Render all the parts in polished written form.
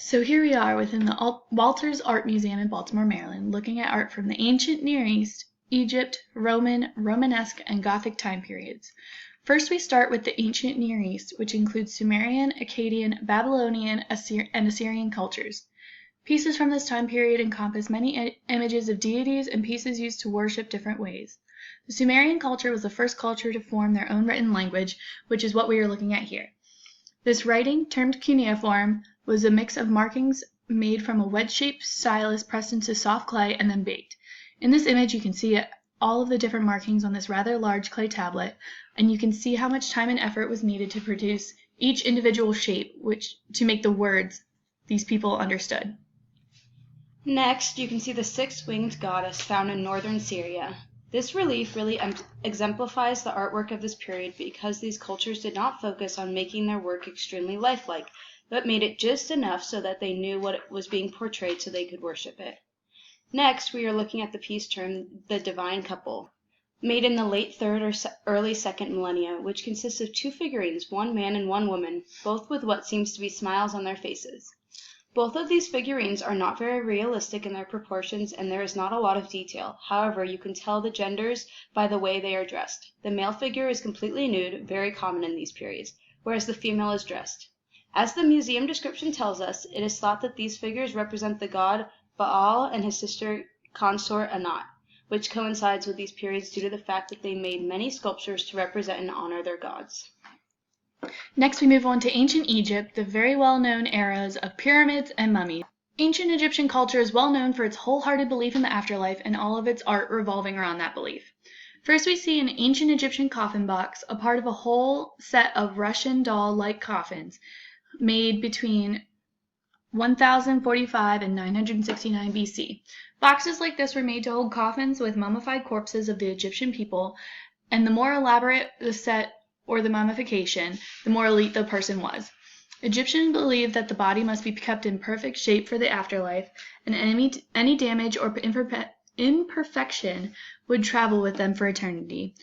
So here we are within the Walters Art Museum in Baltimore, Maryland, looking at art from the ancient Near East, Egypt, Roman, Romanesque, and Gothic time periods. First we start with the ancient Near East, which includes Sumerian, Akkadian, Babylonian, and Assyrian cultures. Pieces from this time period encompass many images of deities and pieces used to worship different ways. The Sumerian culture was the first culture to form their own written language, which is what we are looking at here. This writing, termed cuneiform, was a mix of markings made from a wedge-shaped stylus pressed into soft clay and then baked. In this image you can see all of the different markings on this rather large clay tablet, and you can see how much time and effort was needed to produce each individual shape to make the words these people understood. Next, you can see the six-winged goddess found in northern Syria. This relief really exemplifies the artwork of this period because these cultures did not focus on making their work extremely lifelike, but made it just enough so that they knew what was being portrayed so they could worship it. Next, we are looking at the piece termed the Divine Couple, made in the late 3rd or early 2nd millennia, which consists of two figurines, one man and one woman, both with what seems to be smiles on their faces. Both of these figurines are not very realistic in their proportions, and there is not a lot of detail. However, you can tell the genders by the way they are dressed. The male figure is completely nude, very common in these periods, whereas the female is dressed. As the museum description tells us, it is thought that these figures represent the god Baal and his sister consort Anat, which coincides with these periods due to the fact that they made many sculptures to represent and honor their gods. Next we move on to ancient Egypt, the very well-known eras of pyramids and mummies. Ancient Egyptian culture is well known for its wholehearted belief in the afterlife and all of its art revolving around that belief. First we see an ancient Egyptian coffin box, a part of a whole set of Russian doll-like coffins made between 1045 and 969 BC. Boxes like this were made to hold coffins with mummified corpses of the Egyptian people, and the more elaborate the set or the mummification, the more elite the person was. Egyptians believed that the body must be kept in perfect shape for the afterlife, and any damage or imperfection would travel with them for eternity.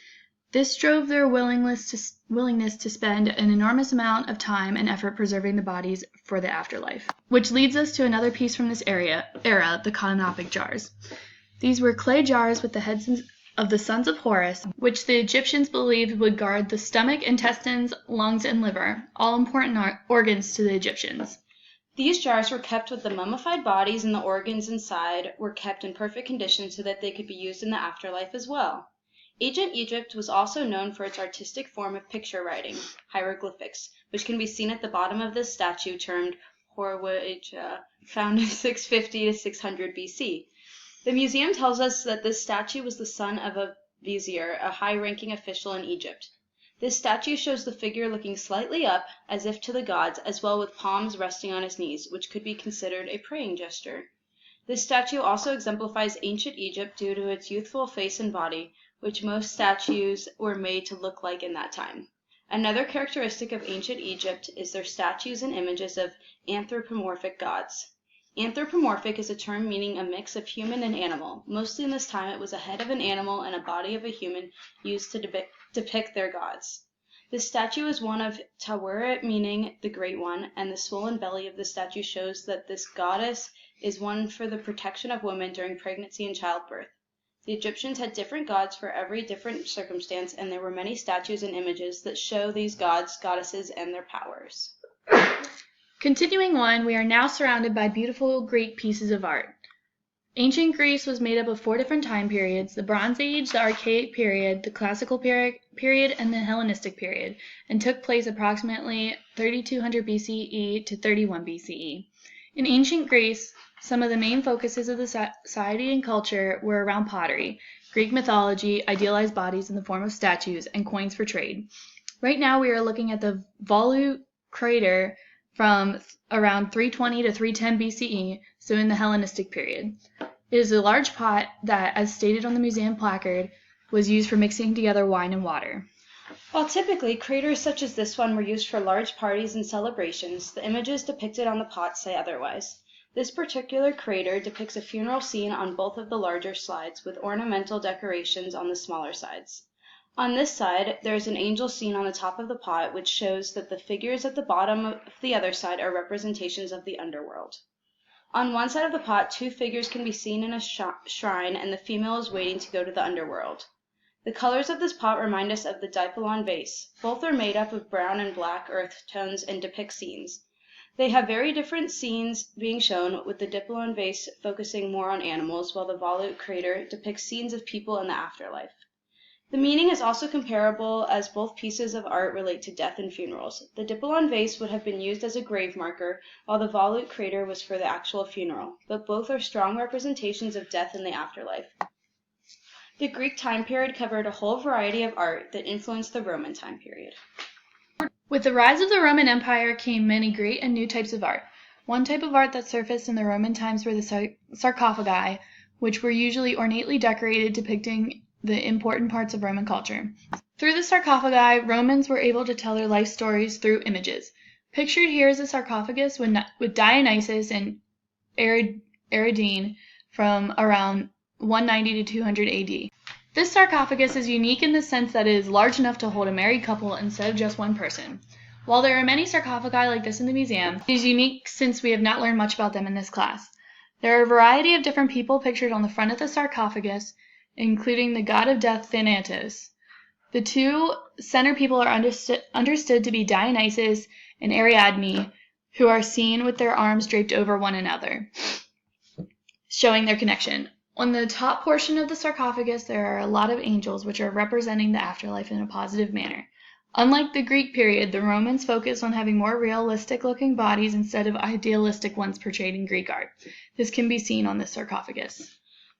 This drove their willingness to spend an enormous amount of time and effort preserving the bodies for the afterlife. Which leads us to another piece from this era, the canopic jars. These were clay jars with the heads of the sons of Horus, which the Egyptians believed would guard the stomach, intestines, lungs, and liver, all important organs to the Egyptians. These jars were kept with the mummified bodies, and the organs inside were kept in perfect condition so that they could be used in the afterlife as well. Ancient Egypt was also known for its artistic form of picture writing, hieroglyphics, which can be seen at the bottom of this statue termed Horwedja, found in 650 to 600 BC. The museum tells us that this statue was the son of a vizier, a high-ranking official in Egypt. This statue shows the figure looking slightly up, as if to the gods, as well with palms resting on his knees, which could be considered a praying gesture. This statue also exemplifies ancient Egypt due to its youthful face and body, which most statues were made to look like in that time. Another characteristic of ancient Egypt is their statues and images of anthropomorphic gods. Anthropomorphic is a term meaning a mix of human and animal. Mostly in this time it was a head of an animal and a body of a human used to depict their gods. This statue is one of Taweret, meaning the Great One, and the swollen belly of the statue shows that this goddess is one for the protection of women during pregnancy and childbirth. The Egyptians had different gods for every different circumstance, and there were many statues and images that show these gods, goddesses, and their powers. Continuing on, we are now surrounded by beautiful Greek pieces of art. Ancient Greece was made up of 4 different time periods: the Bronze Age, the Archaic period, the Classical period, and the Hellenistic period, and took place approximately 3200 BCE to 31 BCE. In ancient Greece, some of the main focuses of the society and culture were around pottery, Greek mythology, idealized bodies in the form of statues, and coins for trade. Right now we are looking at the Volu crater from around 320 to 310 BCE, so in the Hellenistic period. It is a large pot that, as stated on the museum placard, was used for mixing together wine and water. While typically craters such as this one were used for large parties and celebrations, the images depicted on the pot say otherwise. This particular crater depicts a funeral scene on both of the larger slides, with ornamental decorations on the smaller sides. On this side, there is an angel scene on the top of the pot, which shows that the figures at the bottom of the other side are representations of the underworld. On one side of the pot, two figures can be seen in a shrine, and the female is waiting to go to the underworld. The colors of this pot remind us of the Dipolon vase. Both are made up of brown and black earth tones and depict scenes. They have very different scenes being shown, with the Dipolon vase focusing more on animals, while the Volute crater depicts scenes of people in the afterlife. The meaning is also comparable, as both pieces of art relate to death and funerals. The Dipolon vase would have been used as a grave marker, while the Volute crater was for the actual funeral, but both are strong representations of death in the afterlife. The Greek time period covered a whole variety of art that influenced the Roman time period. With the rise of the Roman Empire came many great and new types of art. One type of art that surfaced in the Roman times were the sarcophagi, which were usually ornately decorated, depicting the important parts of Roman culture. Through the sarcophagi, Romans were able to tell their life stories through images. Pictured here is a sarcophagus with Dionysus and Ariadne from around 190 to 200 AD. This sarcophagus is unique in the sense that it is large enough to hold a married couple instead of just one person. While there are many sarcophagi like this in the museum, it is unique since we have not learned much about them in this class. There are a variety of different people pictured on the front of the sarcophagus, including the god of death Thanatos. The two center people are understood to be Dionysus and Ariadne, who are seen with their arms draped over one another, showing their connection. On the top portion of the sarcophagus, there are a lot of angels, which are representing the afterlife in a positive manner. Unlike the Greek period, the Romans focused on having more realistic-looking bodies instead of idealistic ones portrayed in Greek art. This can be seen on this sarcophagus.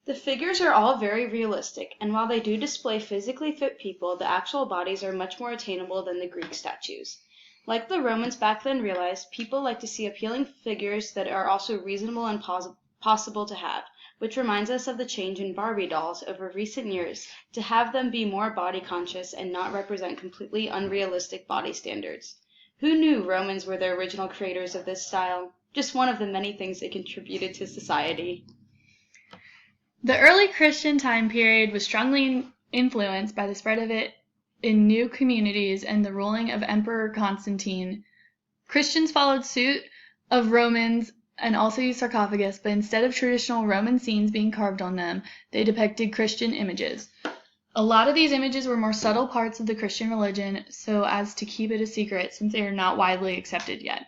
The figures are all very realistic, and while they do display physically fit people, the actual bodies are much more attainable than the Greek statues. Like the Romans back then realized, people like to see appealing figures that are also reasonable and possible to have, which reminds us of the change in Barbie dolls over recent years to have them be more body conscious and not represent completely unrealistic body standards. Who knew Romans were the original creators of this style? Just one of the many things they contributed to society. The early Christian time period was strongly influenced by the spread of it in new communities and the ruling of Emperor Constantine. Christians followed suit of Romans and also used sarcophagus, but instead of traditional Roman scenes being carved on them, they depicted Christian images. A lot of these images were more subtle parts of the Christian religion, so as to keep it a secret since they are not widely accepted yet.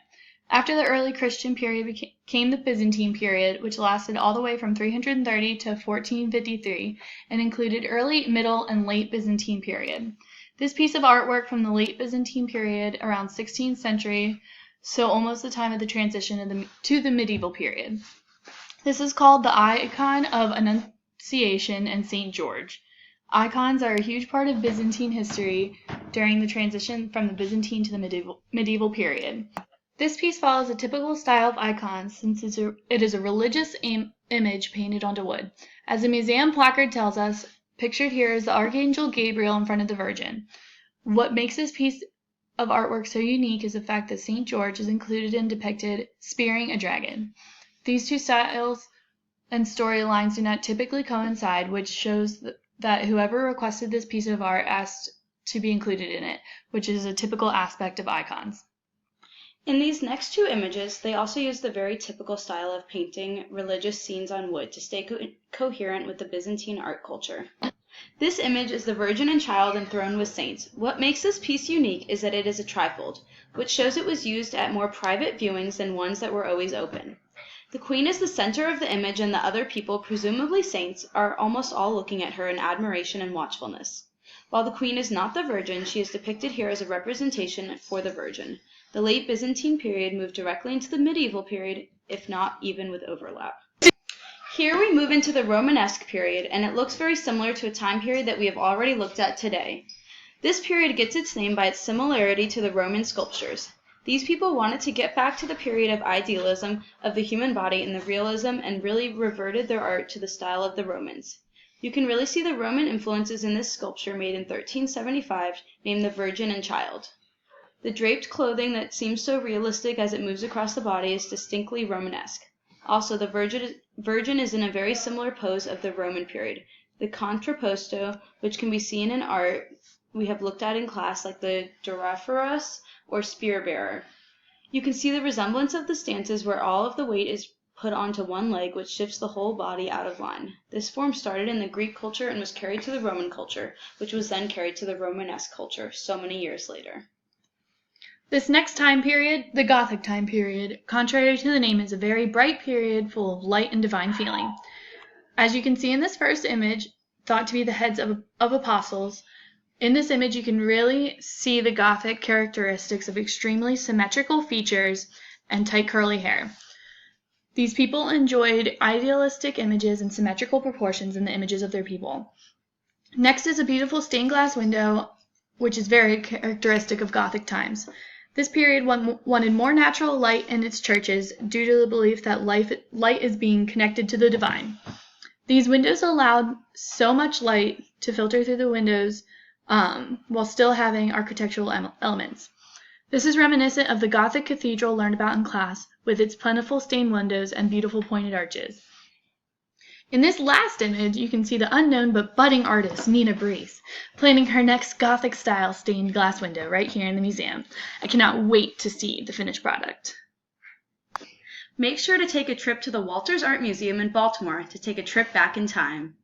After the early Christian period came the Byzantine period, which lasted all the way from 330 to 1453 and included early, middle, and late Byzantine period. This piece of artwork from the late Byzantine period, around 16th century, so almost the time of the transition to the medieval period. This is called the icon of Annunciation and St. George. Icons are a huge part of Byzantine history during the transition from the Byzantine to the medieval period. This piece follows a typical style of icons since it is a religious image painted onto wood. As the museum placard tells us, pictured here is the Archangel Gabriel in front of the Virgin. What makes this piece of artwork so unique is the fact that St. George is included and depicted spearing a dragon. These two styles and storylines do not typically coincide, which shows that whoever requested this piece of art asked to be included in it, which is a typical aspect of icons. In these next two images, they also use the very typical style of painting religious scenes on wood to stay coherent with the Byzantine art culture. This image is the Virgin and Child enthroned with saints. What makes this piece unique is that it is a trifold, which shows it was used at more private viewings than ones that were always open. The Queen is the center of the image, and the other people, presumably saints, are almost all looking at her in admiration and watchfulness. While the Queen is not the Virgin, she is depicted here as a representation for the Virgin. The late Byzantine period moved directly into the medieval period, if not even with overlap. Here we move into the Romanesque period, and it looks very similar to a time period that we have already looked at today. This period gets its name by its similarity to the Roman sculptures. These people wanted to get back to the period of idealism of the human body and the realism, and really reverted their art to the style of the Romans. You can really see the Roman influences in this sculpture made in 1375, named the Virgin and Child. The draped clothing that seems so realistic as it moves across the body is distinctly Romanesque. Also, the Virgin is in a very similar pose of the Roman period, the contrapposto, which can be seen in art we have looked at in class, like the Doryphorus or spear bearer. You can see the resemblance of the stances where all of the weight is put onto one leg, which shifts the whole body out of line. This form started in the Greek culture and was carried to the Roman culture, which was then carried to the Romanesque culture so many years later. This next time period, the Gothic time period, contrary to the name, is a very bright period full of light and divine feeling. As you can see in this first image, thought to be the heads of apostles, in this image you can really see the Gothic characteristics of extremely symmetrical features and tight curly hair. These people enjoyed idealistic images and symmetrical proportions in the images of their people. Next is a beautiful stained glass window, which is very characteristic of Gothic times. This period wanted more natural light in its churches due to the belief that light is being connected to the divine. These windows allowed so much light to filter through the windows while still having architectural elements. This is reminiscent of the Gothic cathedral learned about in class, with its plentiful stained windows and beautiful pointed arches. In this last image, you can see the unknown but budding artist, Nina Brees, planning her next Gothic-style stained glass window right here in the museum. I cannot wait to see the finished product. Make sure to take a trip to the Walters Art Museum in Baltimore to take a trip back in time.